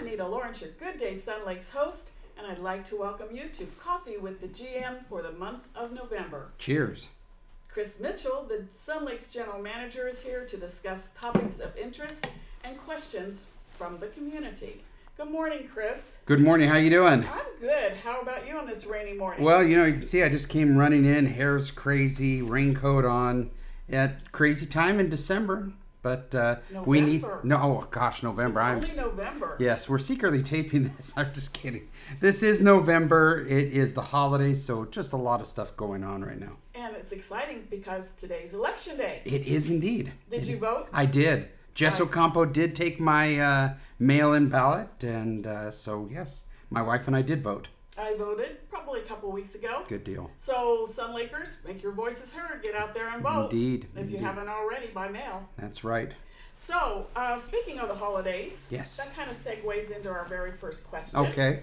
Anita Lawrence, your Good Day Sun Lakes host, and I'd like to welcome you to Coffee with the GM for the month of November. Cheers. Chris Mitchell, the Sun Lakes General Manager, is here to discuss topics of interest and questions from the community. Good morning, Chris. Good morning. How you doing? I'm good. How about you on this rainy morning? Well, you can see I just came running in. Hair's crazy, raincoat on. At crazy time in December, but we need November. It's only November. Yes, we're secretly taping this. I'm just kidding. This is November. It is the holidays, so just a lot of stuff going on right now. And it's exciting because today's election day. It is indeed. Did you vote? I did. Jess Ocampo did take my mail-in ballot, and so yes, my wife and I did vote. I voted probably a couple weeks ago. Good deal. So, Sun Lakers, make your voices heard. Get out there and vote. Indeed. If you haven't already by mail. That's right. So, speaking of the holidays, yes, that kind of segues into our very first question. Okay.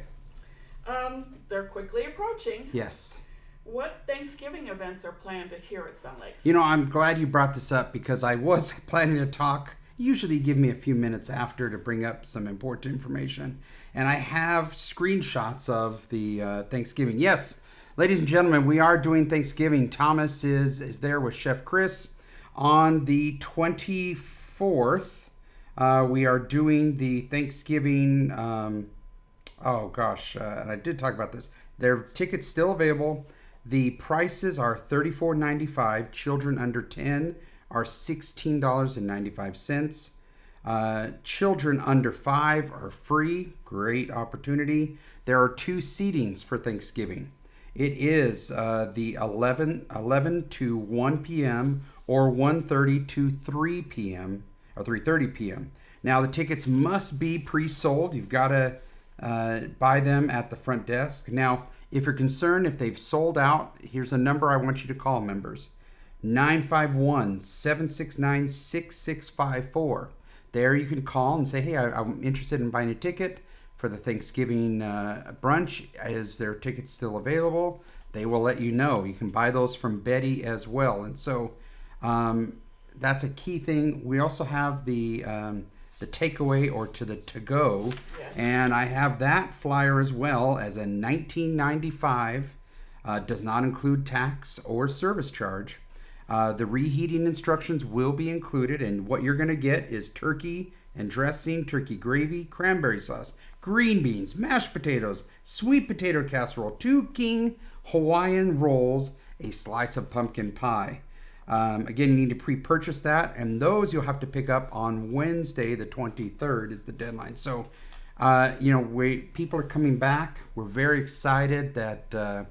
They're quickly approaching. Yes. What Thanksgiving events are planned here at Sun Lakes? I'm glad you brought this up because I was planning to talk. Usually give me a few minutes after to bring up some important information. And I have screenshots of the Thanksgiving. Yes, ladies and gentlemen, we are doing Thanksgiving. Thomas is there with Chef Chris. On the 24th, we are doing the Thanksgiving. And I did talk about this. There are tickets still available. The prices are $34.95. Children under 10 are $16.95. Children under 5 are free. Great opportunity. There are 2 seatings for Thanksgiving. It is the 11 to 1 p.m. or 1:30 to 3 p.m. or 3:30 p.m. Now, the tickets must be pre-sold. You've got to buy them at the front desk. Now, if you're concerned if they've sold out, here's a number I want you to call, members. 951-769-6654. There you can call and say, hey, I'm interested in buying a ticket for the Thanksgiving brunch. Is there tickets still available? They will let you know. You can buy those from Betty as well. And so that's a key thing. We also have the takeaway or to-go. Yes. And I have that flyer as well as a $19.95. Does not include tax or service charge. The reheating instructions will be included, and what you're going to get is turkey and dressing, turkey gravy, cranberry sauce, green beans, mashed potatoes, sweet potato casserole, 2 king Hawaiian rolls, a slice of pumpkin pie. Again, you need to pre-purchase that, and those you'll have to pick up on Wednesday, the 23rd is the deadline. So, people are coming back. We're very excited that the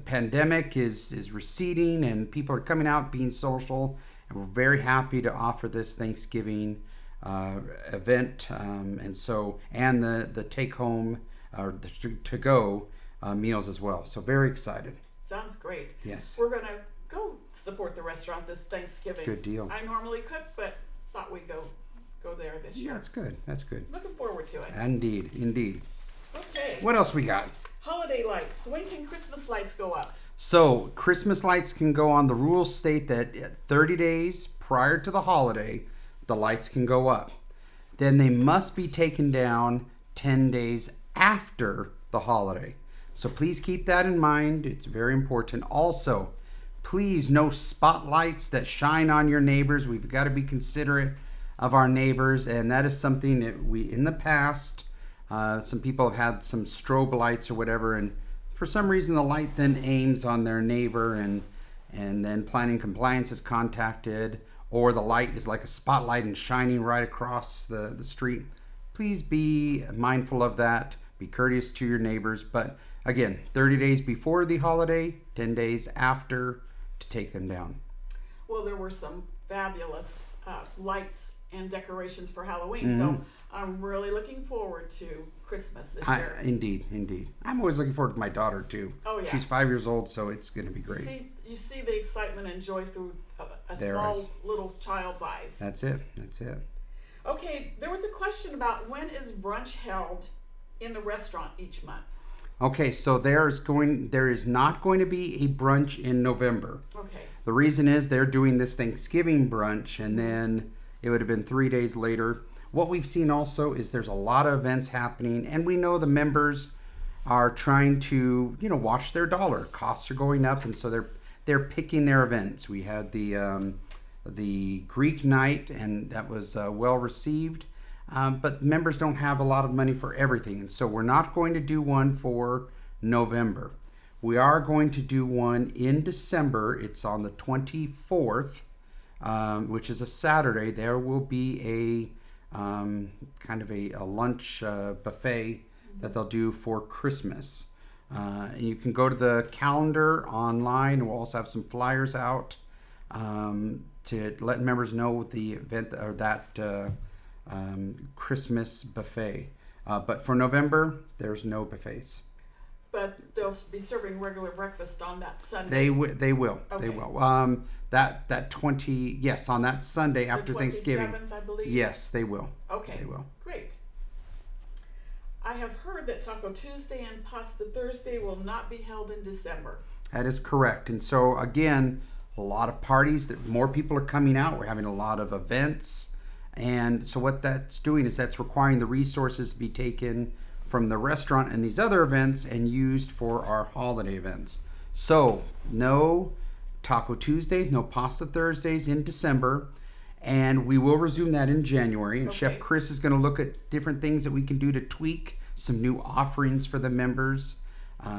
pandemic is receding and people are coming out being social, and we're very happy to offer this Thanksgiving event, and the take home or the to go meals as well. So very excited. Sounds great. Yes. We're gonna go support the restaurant this Thanksgiving. Good deal. I normally cook, but thought we'd go there this year. Yeah, that's good. That's good. Looking forward to it. Indeed. Okay. What else we got? Holiday lights. When can Christmas lights go up? So Christmas lights can go on. The rules state that 30 days prior to the holiday, the lights can go up. Then they must be taken down 10 days after the holiday. So please keep that in mind. It's very important. Also, please no spotlights that shine on your neighbors. We've got to be considerate of our neighbors, and that is something that we, in the past, some people have had some strobe lights or whatever, and for some reason the light then aims on their neighbor, and then planning compliance is contacted, or the light is like a spotlight and shining right across the street. Please be mindful of that. Be courteous to your neighbors. But again, 30 days before the holiday, 10 days after to take them down. Well, there were some fabulous lights and decorations for Halloween. Mm-hmm. So I'm really looking forward to Christmas this year. Indeed. I'm always looking forward to my daughter too. Oh yeah. She's 5 years old, so it's going to be great. You see the excitement and joy through a small little child's eyes. That's it. Okay, there was a question about when is brunch held in the restaurant each month? Okay, so there is not going to be a brunch in November. Okay. The reason is they're doing this Thanksgiving brunch, and then it would have been 3 days later. What we've seen also is there's a lot of events happening, and we know the members are trying to, watch their dollar. Costs are going up, and so they're picking their events. We had the Greek night, and that was well received. But members don't have a lot of money for everything, and so we're not going to do one for November. We are going to do one in December. It's on the 24th, which is a Saturday. There will be a kind of a lunch buffet that they'll do for Christmas. And you can go to the calendar online. We'll also have some flyers out to let members know the event or that Christmas buffet. But for November, there's no buffets. But they'll be serving regular breakfast on that Sunday. They will. Okay. They will. Yes, on that Sunday after Thanksgiving. 27th, I believe. Yes, they will. Okay. They will. Great. I have heard that Taco Tuesday and Pasta Thursday will not be held in December. That is correct. And so again, a lot of parties, that more people are coming out. We're having a lot of events. And so what that's doing is that's requiring the resources to be taken from the restaurant and these other events and used for our holiday events. So no Taco Tuesdays, no Pasta Thursdays in December, and we will resume that in January. And Okay. Chef Chris is going to look at different things that we can do to tweak some new offerings for the members.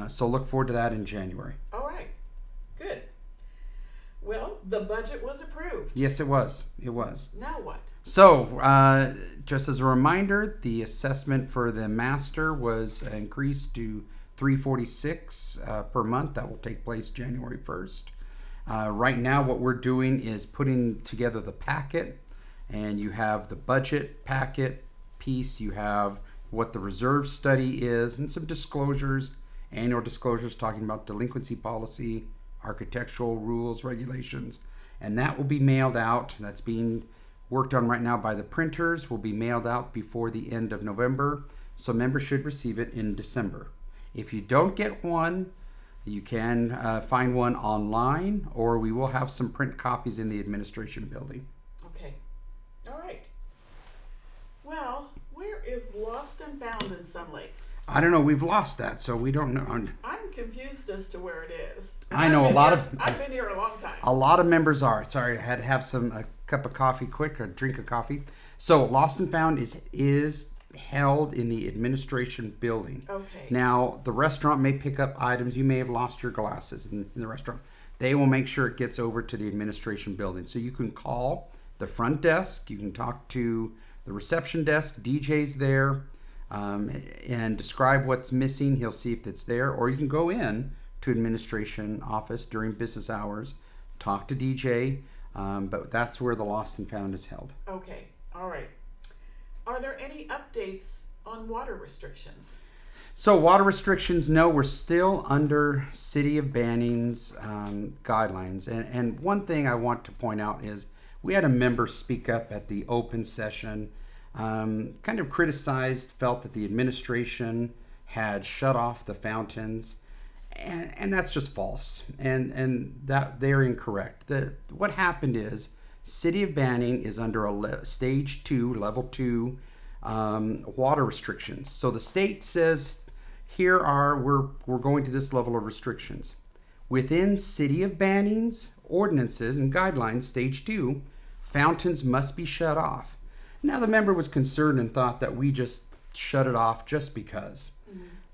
So look forward to that in January. All right. Good. Well, the budget was approved. Yes, it was. It was. Now what? So, just as a reminder, the assessment for the master was increased to $346 per month. That will take place January 1st. Right now, what we're doing is putting together the packet, and you have the budget packet piece. You have what the reserve study is, and some disclosures, annual disclosures talking about delinquency policy, architectural rules, regulations, and that will be mailed out. That's being worked on right now by the printers, will be mailed out before the end of November, so members should receive it in December. If you don't get one, you can find one online, or we will have some print copies in the administration building. Okay. All right. Well, where is Lost and Found in Sun Lakes? I don't know, we've lost that, so we don't know. I'm confused as to where it is. I know I've been here a long time. A lot of members are. Sorry, I had to have a cup of coffee quick, or drink of coffee. So Lost and Found is held in the administration building. Okay. Now, the restaurant may pick up items. You may have lost your glasses in the restaurant. They will make sure it gets over to the administration building. So you can call the front desk. You can talk to the reception desk. DJ's there, and describe what's missing. He'll see if it's there. Or you can go in to administration office during business hours, talk to DJ, but that's where the Lost and Found is held. Okay. All right. Are there any updates on water restrictions? So water restrictions, no, we're still under City of Banning's guidelines. And one thing I want to point out is we had a member speak up at the open session, kind of criticized, felt that the administration had shut off the fountains, and that's just false, and that they're incorrect. What happened is City of Banning is under a stage 2, level 2 water restrictions. So the state says, we're going to this level of restrictions. Within City of Banning's ordinances and guidelines, stage 2, fountains must be shut off. Now the member was concerned and thought that we just shut it off just because.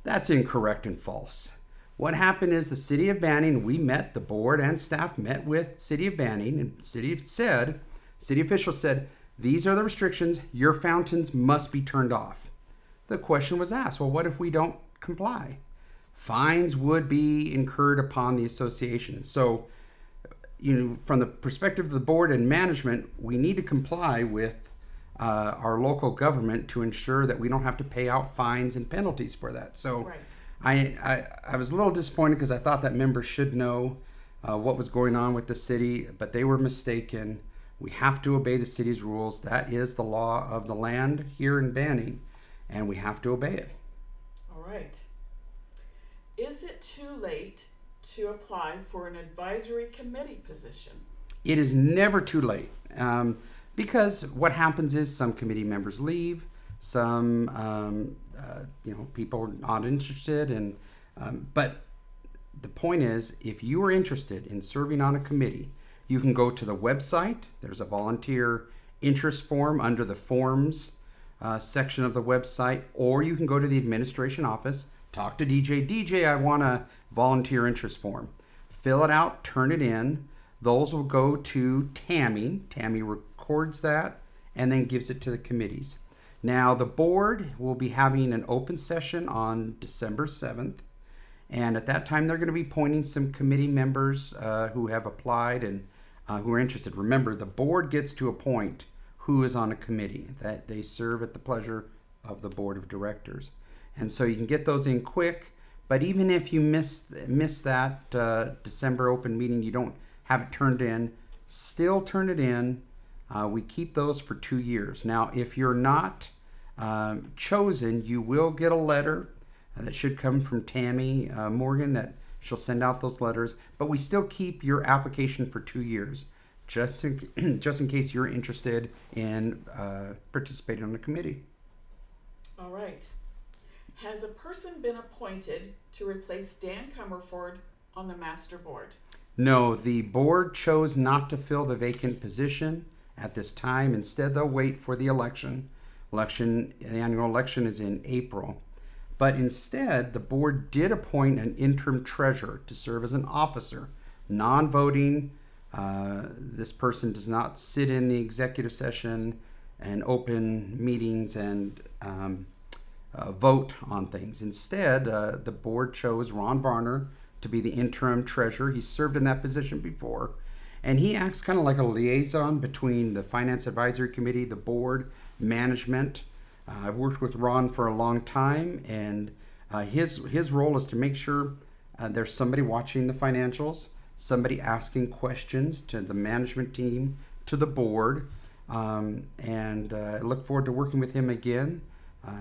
That's incorrect and false. What happened is the City of Banning, the board and staff met with City of Banning, and city officials said, these are the restrictions, your fountains must be turned off. The question was asked, well, what if we don't comply? Fines would be incurred upon the association. So, from the perspective of the board and management, we need to comply with our local government to ensure that we don't have to pay out fines and penalties for that. So. Right. I was a little disappointed because I thought that members should know what was going on with the city, but they were mistaken. We have to obey the city's rules. That is the law of the land here in Banning, and we have to obey it. All right. Is it too late to apply for an advisory committee position? It is never too late. Because what happens is some committee members leave, some people are not interested, and but the point is, if you are interested in serving on a committee, you can go to the website. There's a volunteer interest form under the forms section of the website, or you can go to the administration office, talk to DJ. DJ, I want a volunteer interest form. Fill it out, turn it in. Those will go to Tammy. Tammy records that and then gives it to the committees. Now, the board will be having an open session on December 7th. And at that time, they're going to be appointing some committee members who have applied and who are interested. Remember, the board gets to appoint who is on a committee. That they serve at the pleasure of the board of directors. And so you can get those in quick. But even if you miss that December open meeting, you don't have it turned in, still turn it in. We keep those for 2 years. Now, if you're not chosen, you will get a letter that should come from Tammy Morgan, that she'll send out those letters. But we still keep your application for 2 years, just in case you're interested in participating on the committee. All right. Has a person been appointed to replace Dan Comerford on the master board? No, the board chose not to fill the vacant position at this time. Instead, they'll wait for the election. The annual election is in April. But instead, the board did appoint an interim treasurer to serve as an officer, non-voting. This person does not sit in the executive session and open meetings and vote on things. Instead, the board chose Ron Varner to be the interim treasurer. He served in that position before. And he acts kind of like a liaison between the Finance Advisory Committee, the board, management. I've worked with Ron for a long time, and his role is to make sure there's somebody watching the financials, somebody asking questions to the management team, to the board, and I look forward to working with him again.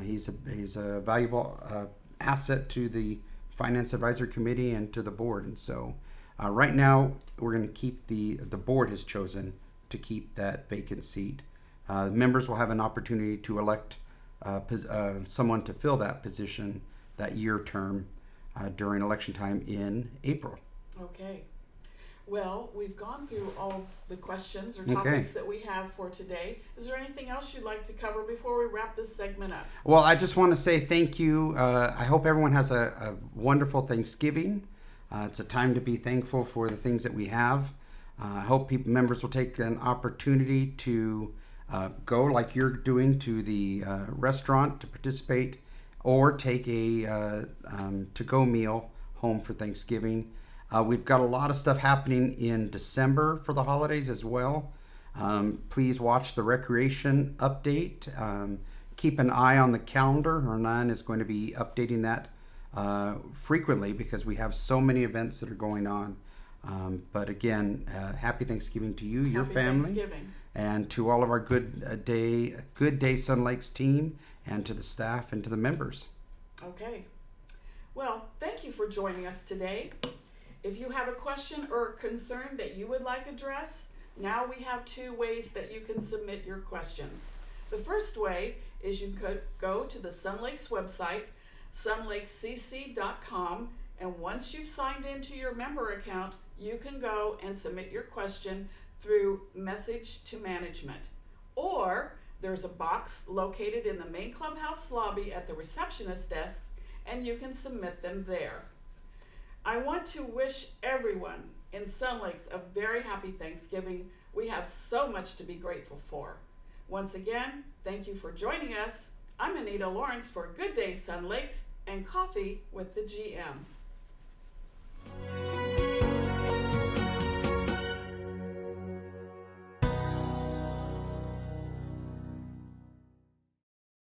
He's a valuable asset to the Finance Advisory Committee and to the board, and so right now we're going to keep the board has chosen to keep that vacant seat. Members will have an opportunity to elect someone to fill that position, that year term, during election time in April. Okay. Well, we've gone through all the questions or topics that we have for today. Is there anything else you'd like to cover before we wrap this segment up? Well, I just want to say thank you. I hope everyone has a wonderful Thanksgiving. It's a time to be thankful for the things that we have. I hope members will take an opportunity to go, like you're doing, to the restaurant to participate, or take a to-go meal home for Thanksgiving. We've got a lot of stuff happening in December for the holidays as well. Please watch the recreation update. Keep an eye on the calendar. Hernan is going to be updating that frequently because we have so many events that are going on. But again, happy Thanksgiving to you, your family, and to all of our Good Day Sun Lakes team, and to the staff and to the members. Okay. Well, thank you for joining us today. If you have a question or a concern that you would like addressed, now we have 2 ways that you can submit your questions. The first way is you could go to the Sun Lakes website, sunlakescc.com, and once you've signed into your member account, you can go and submit your question through Message to Management. Or there's a box located in the main clubhouse lobby at the receptionist desk, and you can submit them there. I want to wish everyone in Sun Lakes a very happy Thanksgiving. We have so much to be grateful for. Once again, thank you for joining us. I'm Anita Lawrence for Good Day Sun Lakes and Coffee with the GM.